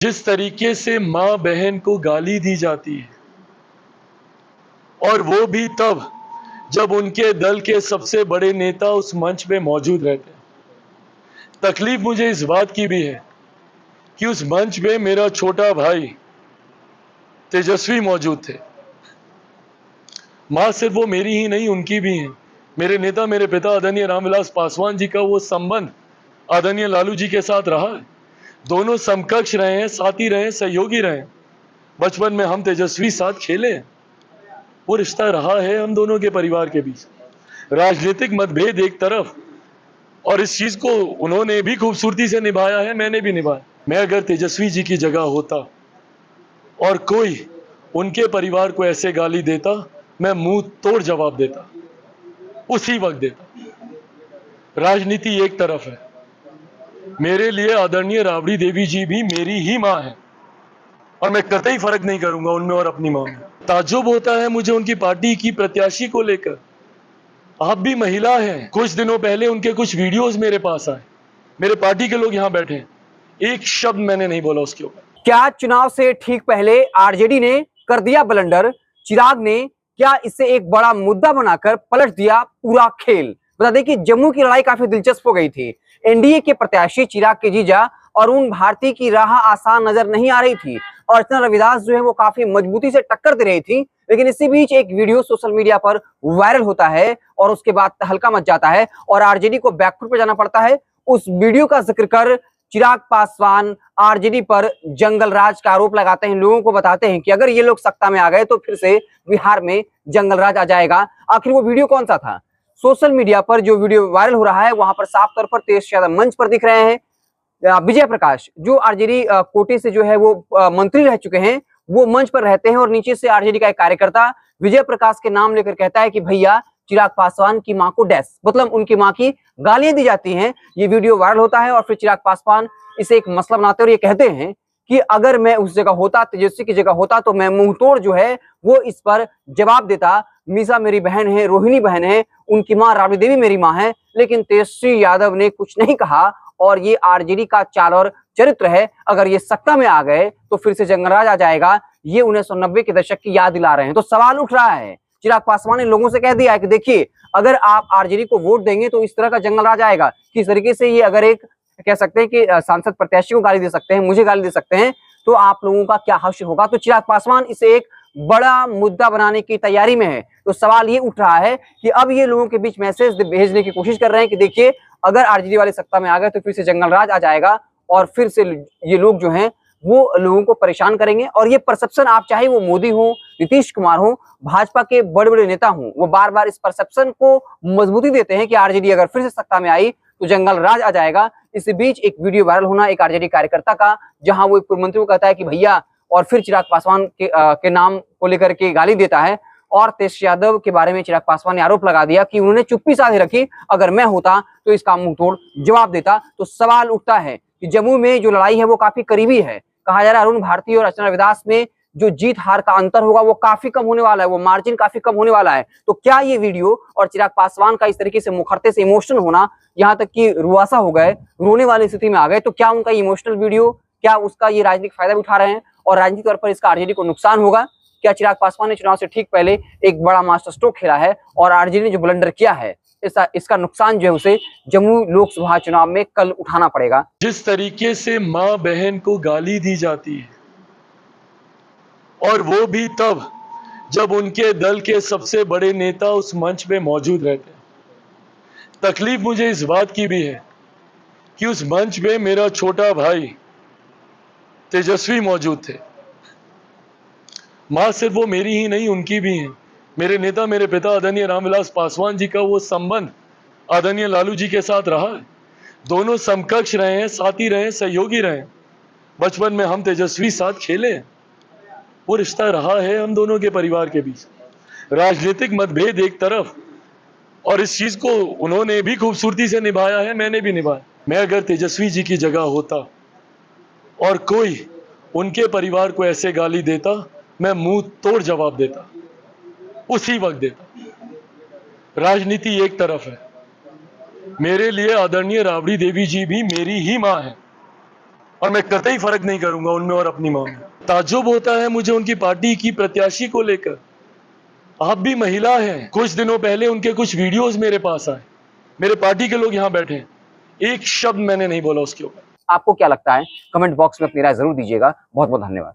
जिस तरीके से माँ बहन को गाली दी जाती है, और वो भी तब जब उनके दल के सबसे बड़े नेता उस मंच पे मौजूद रहते हैं। तकलीफ मुझे इस बात की भी है कि उस मंच पे मेरा छोटा भाई तेजस्वी मौजूद थे। मां सिर्फ वो मेरी ही नहीं, उनकी भी है। मेरे नेता, मेरे पिता आदरणीय रामविलास पासवान जी का वो संबंध आदरणीय लालू जी के साथ रहा है। दोनों समकक्ष रहे हैं, साथी रहे हैं, सहयोगी रहे हैं। बचपन में हम तेजस्वी साथ खेले हैं। वो रिश्ता रहा है हम दोनों के परिवार के बीच। राजनीतिक मतभेद एक तरफ, और इस चीज को उन्होंने भी खूबसूरती से निभाया है, मैंने भी निभाया। मैं अगर तेजस्वी जी की जगह होता और कोई उनके परिवार को ऐसे गाली देता, मैं मुंह तोड़ जवाब देता, उसी वक्त देता। राजनीति एक तरफ है, मेरे लिए आदरणीय राबड़ी देवी जी भी मेरी ही मां है, और मैं कतई फर्क नहीं करूंगा उनमें और अपनी मां में। ताज्जुब होता है मुझे उनकी पार्टी की प्रत्याशी को लेकर। आप भी महिला हैं। कुछ दिनों पहले उनके कुछ वीडियोस मेरे पास आए, मेरे पार्टी के लोग यहां बैठे हैं, एक शब्द मैंने नहीं बोला उसके ऊपर। क्या चुनाव से ठीक पहले आरजेडी ने कर दिया ब्लंडर? चिराग ने क्या इसे एक बड़ा मुद्दा बनाकर पलट दिया पूरा खेल? बता दें कि जम्मू की लड़ाई काफी दिलचस्प हो गई थी। एनडीए के प्रत्याशी चिराग के जीजा अरुण भारती की राह आसान नजर नहीं आ रही थी, और अर्चना रविदास जो है वो काफी मजबूती से टक्कर दे रही थी। लेकिन इसी बीच एक वीडियो सोशल मीडिया पर वायरल होता है और उसके बाद तहलका मच जाता है और आरजेडी को बैकफुट पर जाना पड़ता है। उस वीडियो का जिक्र कर चिराग पासवान आरजेडी पर जंगल राज का आरोप लगाते हैं। लोगों को बताते हैं कि अगर ये लोग सत्ता में आ गए तो फिर से बिहार में जंगल राज आ जाएगा। आखिर वो वीडियो कौन सा था? सोशल मीडिया पर जो वीडियो वायरल हो रहा है वहां पर साफ तौर पर तेज यादव मंच पर दिख रहे हैं। विजय प्रकाश जो आरजेडी कोटे से जो है वो मंत्री रह चुके हैं, वो मंच पर रहते हैं और नीचे से आरजेडी का एक कार्यकर्ता विजय प्रकाश के नाम लेकर कहता है कि भैया चिराग पासवान की मां को डैश, मतलब उनकी मां की गालियां दी जाती हैं। ये वीडियो वायरल होता है और फिर चिराग पासवान इसे एक मसला बनाते हैं और ये कहते हैं कि अगर मैं उस जगह होता, तेजस्वी की जगह होता, तो मैं मुंह तोड़ जो है वो इस पर जवाब देता। मीसा मेरी बहन है, रोहिणी बहन है, उनकी मां राबड़ी देवी मेरी मां है। लेकिन तेजस्वी यादव ने कुछ नहीं कहा और ये आरजेडी का चाल और चरित्र है। अगर ये सत्ता में आ गए तो फिर से जंगलराज आ जाएगा। ये 1990 के दशक की याद दिला रहे हैं। तो सवाल उठ रहा है, चिराग पासवान ने लोगों से कह दिया है कि देखिए अगर आप आरजेडी को वोट देंगे तो इस तरह का जंगलराज आएगा। किस तरीके से ये अगर एक कह सकते हैं कि सांसद प्रत्याशी को गाली दे सकते हैं, मुझे गाली दे सकते हैं, तो आप लोगों का क्या हश्र होगा? तो चिराग पासवान इसे एक बड़ा मुद्दा बनाने की तैयारी में है। तो सवाल ये उठ रहा है कि अब ये लोगों के बीच मैसेज भेजने की कोशिश कर रहे हैं कि देखिए अगर आरजेडी वाले सत्ता में आ गए तो फिर से जंगलराज आ जाएगा और फिर से ये लोग जो हैं वो लोगों को परेशान करेंगे। और ये परसेप्शन, आप चाहे वो मोदी हो, नीतीश कुमार हो, भाजपा के बड़े बड़े नेता हों, वो बार बार इस परसेप्शन को मजबूती देते हैं कि आरजेडी अगर फिर से सत्ता में आई तो जंगल राज आ जाएगा। इसी बीच एक वीडियो वायरल होना एक आरजेडी कार्यकर्ता का, जहां वो एक पूर्व मंत्री को कहता है कि भैया, और फिर चिराग पासवान के नाम को लेकर के गाली देता है। और तेजस्वी यादव के बारे में चिराग पासवान ने आरोप लगा दिया कि उन्होंने चुप्पी साधे रखी, अगर मैं होता तो इसका मुंह तोड़ जवाब देता। तो सवाल उठता है कि जम्मू में जो लड़ाई है वो काफी करीबी है। कहा जा रहा है अरुण भारती और अर्चना रविदास में जो जीत हार का अंतर होगा वो काफी कम होने वाला है, वो मार्जिन काफी कम होने वाला है। तो क्या ये वीडियो और चिराग पासवान का इस तरीके से मुखरते से इमोशनल होना, यहाँ तक कि रुआसा हो गए, रोने वाली स्थिति में आ गए, तो क्या उनका इमोशनल वीडियो, क्या उसका ये राजनीतिक फायदा भी उठा रहे हैं और राजनीतिक तौर पर इसका आरजेडी को नुकसान होगा? क्या चिराग पासवान ने चुनाव से ठीक पहले एक बड़ा मास्टर स्ट्रोक खेला है और आरजेडी ने जो ब्लंडर किया है इसका नुकसान जो है उसे जम्मू लोकसभा चुनाव में कल उठाना पड़ेगा? जिस तरीके से मां बहन को गाली दी जाती है, और वो भी तब जब उनके दल के सबसे बड़े नेता उस मंच पे मौजूद रहते हैं। तकलीफ मुझे इस बात की भी है कि उस मंच पे मेरा छोटा भाई तेजस्वी मौजूद थे। मां सिर्फ वो मेरी ही नहीं, उनकी भी है। मेरे नेता, मेरे पिता आदरणीय रामविलास पासवान जी का वो संबंध आदरणीय लालू जी के साथ रहा है। दोनों समकक्ष रहे हैं, साथी रहे हैं, सहयोगी रहे हैं। बचपन में हम तेजस्वी साथ खेले हैं। वो रिश्ता रहा है हम दोनों के परिवार के बीच। राजनीतिक मतभेद एक तरफ, और इस चीज को उन्होंने भी खूबसूरती से निभाया है, मैंने भी निभाया। मैं अगर तेजस्वी जी की जगह होता और कोई उनके परिवार को ऐसे गाली देता, मैं मुंह तोड़ जवाब देता, उसी वक्त देता। राजनीति एक तरफ है, मेरे लिए आदरणीय राबड़ी देवी जी भी मेरी ही मां है, और मैं कतई फर्क नहीं करूंगा उनमें और अपनी मां में। ताज्जुब होता है मुझे उनकी पार्टी की प्रत्याशी को लेकर। आप भी महिला हैं। कुछ दिनों पहले उनके कुछ वीडियोस मेरे पास आए, मेरे पार्टी के लोग यहाँ बैठे हैं, एक शब्द मैंने नहीं बोला उसके ऊपर। आपको क्या लगता है कमेंट बॉक्स में अपनी राय जरूर दीजिएगा। बहुत बहुत धन्यवाद।